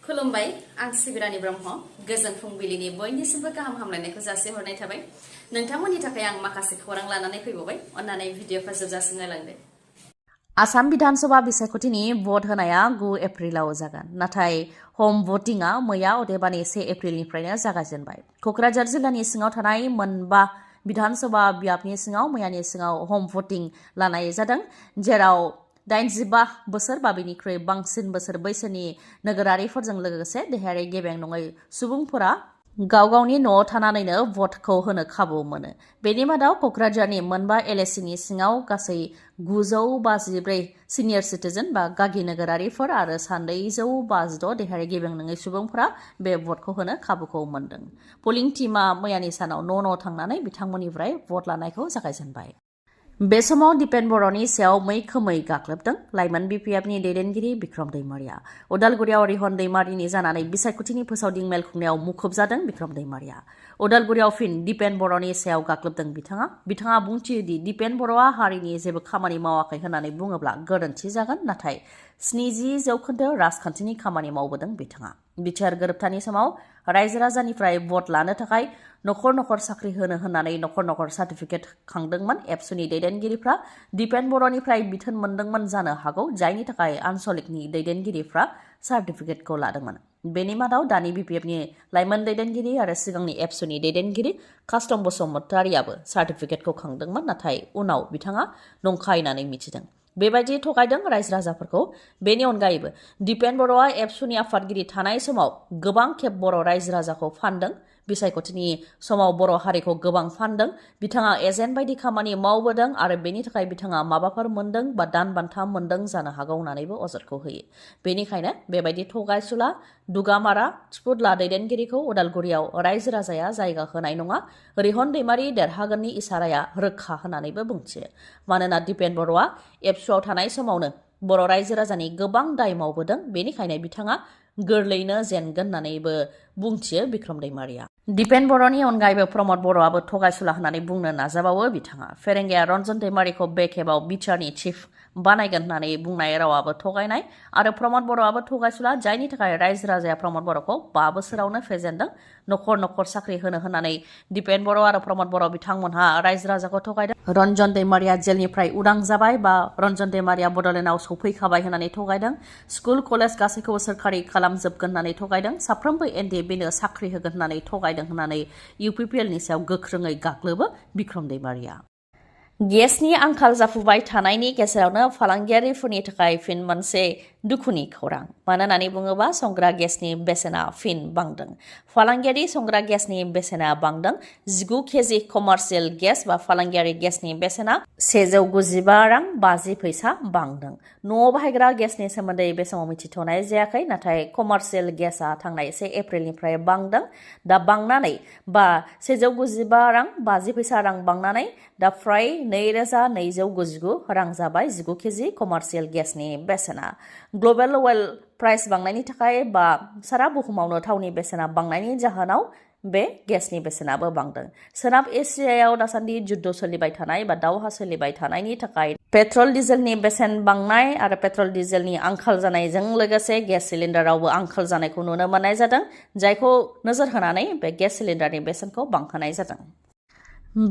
खुलुमबाय आं सिबिरानि ब्रह्म गोजोन फुंबिलिनि बयनिसिमबो गाहाम हामलायनायखौ जासिहरनाय थाबाय नोंथांमोननि थाखाय आं माखासे खौरां लानानै फैबावबाय अन्नानै भिडिअखौ जोबजासिम नायलांदो आसाम विधानसभा बिसायख'थिनि भट होनाया 2 एप्रिलाव जागोन नाथाय हम भटिंआ मैया अदेबानि 1 एप्रिलनिफ्रायनो जागायजेनबाय क'क्राझार जिल्लानि सिङाव थानाय मोनबा विधानसभा बियाबनि सिङाव मैयानि सिङाव हम भटिं लानाय जादों जेराव 85 बोसोर बा बेनिख्रुइ बांसिन बोसोर बैसोनि नोगोरारिफोरजों लोगोसे देहायारि गेबें नङै सुबुंफोरा गाव गावनि न'आव थानानैनो भटखौ होनो खाबु मोनो बेनि मादाव क'क्राझारनि मोनबा एलएसिनि सिङाव गासै 954 सिनियर सिटिजेन बा गागि नोगोरारिफोर आरो 256 देहायारि गेबें नङै सुबुंफोरा बे भटखौ होनो खाबुखौ मोनदों पलिं टीमा मैयानि सानाव न' थांनानै बिथांमोननिफ्राय भट लानायखौ जागायजेनबाय बे समाव दिपेन बर'नि सायाव मैखोमै गाग्लोबदों लाइमोन बिपिएफनि दैदेनगिरि बिक्रम दैमारिया उदालगुरियाव रिहन दैमारिनि जानानै बिसायख'थिनि फोसावदिं मेल खुंनायाव मुखुब जादों बिक्रम दैमारिया उदालगुरियाव फिन दिपेन बर'नि सायाव गाग्लोबदों बिथाङा बुंथियोदि दिपेन बर'आ हारिनि जेबो खामानि मावाखै होननानै बुङोब्ला गोरोन्थि जागोन नाथाय 70% राजखान्थिनि खामानि मावबोदों बिथाङा बिटिआर गोरोबथानि समाव रायजो राजानिफ्राय भट लानो थाखाय नखर साख्रि होनो होननानै नखर सार्टिफिकेट खांदोंमोन एबसुनि दैदेनगिरिफ्रा दिपेन बर'निफ्राय बिथोन मोनदोंमोन जानो हागौ जायनि थाखाय आनसलिकनि दैदेनगिरिफ्रा सार्टिफिकेटखौ लादोंमोन बेनि मादाव दानि बिपिएफनि लाइमोन दैदेनगिरि आरो सिगांनि एबसुनि दैदेनगिरि कास्टम बसुमतारियाबो सार्टिफिकेटखौ खांदोंमन नाथाय उनाव बिथाङा नंखाय होननानै मिथिदों बेबायदि थगायदों रायजो राजाफोरखौ बेनि अनगायैबो दिपेन बर'आ एबसुनि आफादगिरि थानाय समाव गोबां खेब बर' रायजो राजाखौ फानदों बिसायख'थिनि समाव बर' हारिखौ गोबां फानदों बिथाङा एजेन्ट बायदि खामानि मावबोदों आरो बेनि थाखाय बिथाङा माबाफोर मोनदों बा दान बान्था मोनदों जानो हागौ होननानैबो अजदखौ होयो बेनिखायनो बेबायदि थगायसुला दुगामारा थिफुदला दैदेनगिरिखौ उदालगुरियाव रायजो राजाया जायगा होनाय नङा रिहन दैमारि देरहागोननि इसाराया रोखा होननानैबो बुंथियो मानोना दिपेन बर'आ एबसुआव थानाय समावनो बर' रायजो राजानि गोबां दाय मावबोदों बेनिखायनो बिथाङा गोरलैनो जेनगोन होननानैबो बुंथियो बिक्रम दैमारिया दिपेन बर'नि अनगायैबो प्रमद बर'आबो थगायसुला होननानै बुंनो नाजाबावो बिथाङा फेरेंगाया रन्जन दैमारिखौ बे खेबाव बिटिआरनि चिफ बानायगोन होननानै बुंनाय रावाबो थगायनाय आरो प्रमद बर'आबो थगायसुला जायनि थाखाय रायजो राजाया प्रमद बर'खौ 5 बोसोरावनो फेजेनदों नखर साख्रि होनो होननानै दिपेन बर' आरो प्रमद बर' बिथांमोनहा रायजो राजाखौ थगायदों रन्जन दैमारिया जेलनिफ्राय उदां जाबाय बा रन्जन दैमारिया बड'लेण्डआव सौफैखाबाय होननानै थगायदों स्कुल कलेज गासैखौबो सोरखारि खालामजोबगोन होननानै थगायदों साफ्रोमबो एनडिएफबिनो साख्रि होगोन होननानै थगायदों होननानै इउपिपिएलनि सायाव गोख्रोङै गाग्लोबो बिक्रम दैमारिया गेसनि आंखाल जाफुबाय थानायनि गेजेरावनो फालांगियारिफोरनि थाखाय फिन मोनसे दुखुनि खौरां मानो होननानै बुङोबा संग्रा गेसनि बेसेना फिन बांदों फालांगियारि संग्रा गेसनि बेसेना बांदों 19 केजि कमार्शियेल गेस बा फालांगियारि गेसनि बेसेना 195 रां 50 फैसा बांदों न'आव बाहायग्रा गेसनि सोमोन्दै बे समाव मिथिथ'नाय जायाखै नाथाय कमार्शियेल गेसआ थांनाय 1 एप्रिलनिफ्राय बांदों दा बांनानै बा 195 रां 50 फैसा रां बांनानै दा फ्राय 2299 रां जाबाय 19 केजि कमार्शियेल गेसनि बेसेना ग्लबेल अइल प्राइस बांनायनि थाखाय बा सारा बुहुमावनो थावनि बेसेना बांनायनि जाहोनाव बे गेसनि बेसेनाबो बांदों सोनाब एसियायाव दासान्दि जुद्ध सोलिबाय थानाय बा दावहा सोलिबाय थानायनि थाखाय पेट्रल डिजेलनि बेसेन बांनाय आरो पेट्रल डिजेलनि आंखाल जानायजों लोगोसे गेस सिलिन्डारावबो आंखाल जानायखौ नुनो मोननाय जादों जायखौ नोजोर होनानै बे गेस सिलिन्डारनि बेसेनखौ बांहोनाय जादों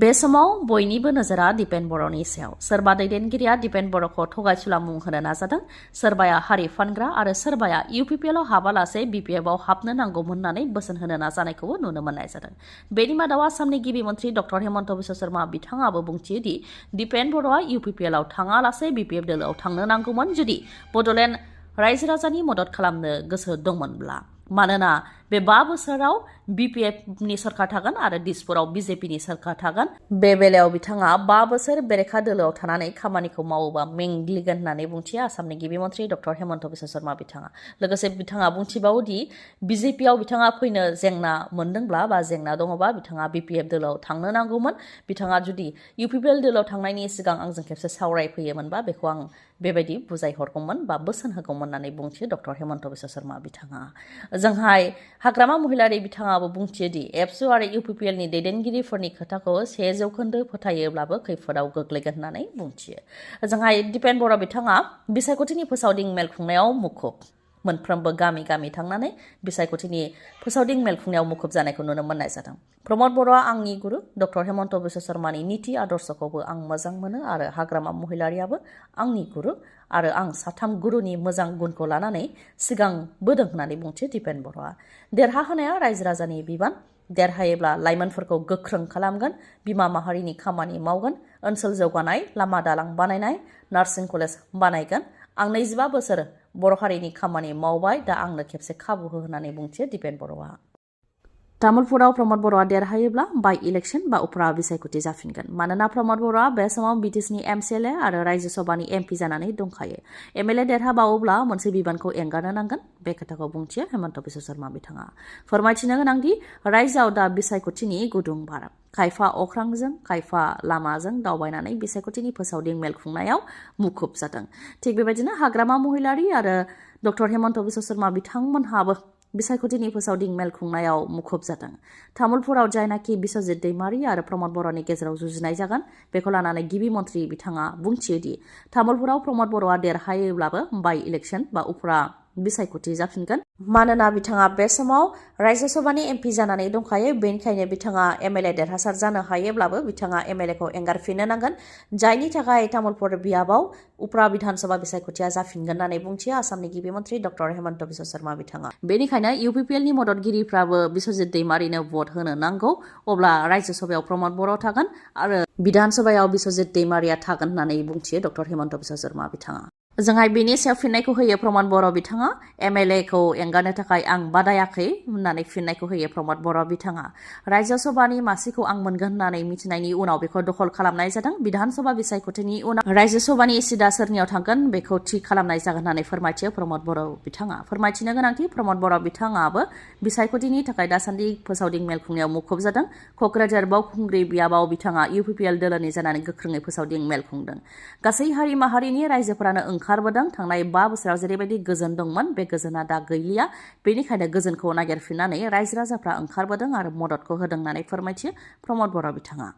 बे समाव बयनिबो नोजोरा दिपेन बर'नि सायाव सोरबा दैदेनगिरिया दिपेन बर'खौ थगायसुला मुं होनो नाजादों सोरबाया हारि फानग्रा आरो सोरबाया इउपिपिएलआव हाबालासे बिपिएफआव हाबनो नांगौमोन होननानै बोसोन होनो नाजानायखौबो नुनो मोननाय जादों बेनि मादाव आसामनि गिबि मन्थ्रि डक्टर हेमन्त बिश्व शर्मा बिथाङाबो बुंथियोदि दिपेन बर'आ इउपिपिएलआव थाङालासे बिपिएफ दोलोआव थांनो नांगौमोन जुदि बड'लेण्ड रायजो राजानि मदद खालामनो गोसो दंमोनब्ला मानोना बे 5 बोसोराव बिपिएफनि सरकार थागोन आरो दिसपुराव बिजेपिनि सरकार थागोन बे बेलायाव बिथाङा 5 बोसोर बेरेखा दोलोआव थानानै खामानिखौ मावोबा मेंग्लिगोन होननानै बुंथियो आसामनि गिबि मन्थ्रि डक्टर हेमन्त बिश्व शर्मा बिथाङा लोगोसे बिथाङा बुंथिबावोदि बिजेपिआव बिथाङा फैनो जेंना मोनदोंब्ला बा जेंना दङबा बिथाङा बिपिएफ दोलोआव थांनो नांगौमोन बिथाङा जुदि इउपिपिएल दोलोआव थांनायनि सिगां आंजों खेबसे सावरायफैयोमोनबा बेखौ आं बेबायदि बुजायहरगौमोन बा बोसोन होगौमोन होननानै बुंथियो डक्टर हेमन्त बिश्व शर्मा बिथाङा जोंहाय हाग्रामा महिलारि बिथाङाबो बुंथियोदि एबसु आरो इउपिपिएलनि दैदेनगिरिफोरनि खोथाखौ 100% फोथायोब्लाबो खैफोदाव गोग्लैगोन होननानै बुंथियो जोंहाय दिपेन बर' बिथाङा बिसायख'थिनि फोसावदिं मेल खुंनायाव मुखुब मोनफ्रोमबो गामि गामि थांनानै बिसायख'थिनि फोसावदिं मेल खुंनायाव मुखुब जानायखौ नुनो मोननाय जादों। प्रमद बर'आ आंनि गुरु डक्टर हेमन्त बिश्व शर्मानि नीति आदर्शखौबो आं मोजां मोनो आरो हाग्रामा महिलारियाबो आंनि गुरु आरो आं साथाम गुरुनि मोजां गुनखौ लानानै सिगांबोदों होननानै बुंथियो दिपेन बर'आ। देरहाहोनाया रायजो राजानि बिबान। देरहायोब्ला लाइमोनफोरखौ गोख्रों खालामगोन, बिमा माहारिनि खामानि मावगोन, ओनसोल जौगानाय, लामा दालां बानायनाय, नार्सिं कलेज बानायगोन। आं 25 बोसोर बर' हारिनि खामानि मावबाय, दा आंनो खेबसे खाबु हो होननानै बुंथियो दिपेन बर'आ। तामुलपुराव प्रमद बर'आ देरहायोब्ला बाइ इलेक्शन बा उफ्रा बिसायख'थि जाफिनगोन। मानोना प्रमद बर'आ बे समाव बिटिसिनि एमसिएलए आरो रायजो सभानि एमपि जानानै दंखायो। एमएलए देरहाबावोब्ला मोनसे बिबानखौ एंगारनो नांगोन। बे खोथाखौ बुंथियो हेमन्त बिश्व शर्मा बिथाङा। फोरमायथिनो गोनांदि रायजोआव दा बिसायख'थिनि गुदुं बार। खायफा अख्रांजों खायफा लामाजों दावबायनानै बिसायख'थिनि फोसावदिं मेल खुंनायाव मुखुब जादों। थिग बेबायदिनो हाग्रामा महिलारि आरो डक्टर हेमन्त बिश्व शर्मा बिथांमोनहाबो बिसायख'थिनि फोसावदिं मेल खुंनायाव मुखुब जादों। तामुलपुराव जायनाखि बिश्वजित दैमारि आरो प्रमद बर'नि गेजेराव जुजिनाय जागोन, बेखौ लानानै गिबि मन्थ्रि बिथाङा बुंथियोदि तामुलपुराव प्रमद बर'आ देरहायोब्लाबो बाइ इलेक्शन बा उफ्रा बिसायख'थि जाफिनगोन। मानोना बिथाङा बे समाव रायजो सभानि एमपि जानानै दंखायो, बेनिखायनो बिथाङा एमएलए देरहासार जानो हायोब्लाबो बिथाङा एमएलएखौ एंगारफिननो नांगोन, जायनि थाखाय तामुलपुर बियाबाव उफ्रा बिधानसभा बिसायख'थिया जाफिनगोन होननानै बुंथियो आसामनि गिबि मन्थ्रि डक्टर हेमन्त बिश्व शर्मा बिथाङा। बेनिखायनो इउपिपिएलनि मददगिरिफ्राबो बिश्वजित दैमारिनो भट होनो नांगौ, अब्ला रायजो सभायाव प्रमद बर' थागोन आरो बिधानसभायाव बिश्वजित दैमारिया थागोन होननानै बुंथियो डक्टर हेमन्त बिश्व शर्मा बिथाङा। जोंहाय बेनि सायाव फिननायखौ होयो प्रमद बर' बिथाङा। एमएलएखौ एंगारनो थाखाय आं बादायाखै होननानै फिननायखौ होयो प्रमद बर' बिथाङा। रायजो सभानि मासिखौ आं मोनगोन होननानै मिथिनायनि उनाव बेखौ दखल खालामनाय जादों। बिधानसभा बिसायख'थिनि उनाव रायजो सभानि सिदा सोरनियाव थांगोन बेखौ थि खालामनाय जागोन होननानै फोरमायथियो प्रमद बर' बिथाङा। फोरमायथिनो गोनांथि प्रमद बर' बिथाङाबो बिसायख'थिनि थाखाय दासान्दि फोसावदिं मेल खुंनायाव मुखुब जादों। क'क्राझार बावखुंग्रि बियाबाव बिथाङा इउपिपिएल दोलोनि जानानै गोख्रोङै फोसावदिं मेल खुंदों। गासै हारि माहारिनि रायजोफोरानो ओंखारबोदों। थांनाय 5 बोसोराव जेरैबायदि गोजोन दंमोन, बे गोजोना दा गैलिया। बेनिखायनो गोजोनखौ नागिरफिननानै रायजो राजाफ्रा ओंखारबोदों आरो मददखौ होदों होननानै फोरमायथियो प्रमद बर' बिथाङा।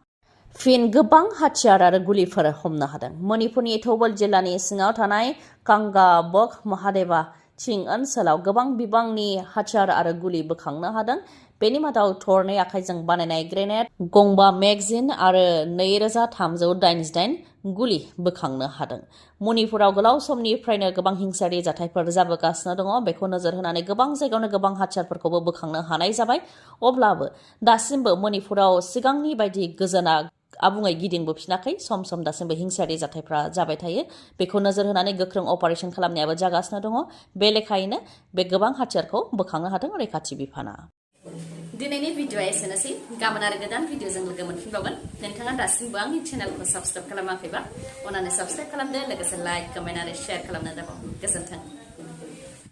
फिन गोबां हाथियार आरो गुलिफोर हमनो हादों। मणिपुरनि थौबल जिल्लानि सिङाव थानाय कांगाबक महादेवा थिं ओनसोलाव गोबां बिबांनि हाथियार आरो गुलि बोखांनो हादों। बेनि मादाव थरनै आखाइजों बानायनाय ग्रेनेड, गंबा मेगजिन आरो 2388 गुलि बोखांनो हादों। मणिपुराव गोलाव समनिफ्रायनो गोबां हिंसायारि जाथायफोर जाबोगासिनो दङ। बेखौ नोजोर होनानै गोबां जायगायावनो गोबां हाथियारफोरखौबो बोखांनो हानाय जाबाय। अब्लाबो दासिमबो मणिपुराव सिगांनि बायदि गोजोना आबुङै गिदिंबोफिनाखै। सम सम दासिमबो हिंसायारि जाथायफ्रा जाबाय थायो। बेखौ नोजोर होनानै गोख्रों अपारेशन खालामनायाबो जागासिनो दङ। बे लेखायैनो बे गोबां हाथियारखौ बोखांनो हादों रैखाथि बिफाना। दिनैनि भिडिअ'आ एसेनोसै। गाबोन आरो गोदान भिडिअ'जों लोगो मोनफिनबावगोन। नोंथाङा दासिमबो आंनि चेनेलखौ साबस्क्राइब खालामाखैबा अन्नानै साबस्क्राइब खालामदो, लोगोसे लाइक, कमेन्ट आरो शेयार खालामनो दाबाव। गोजोन्थों।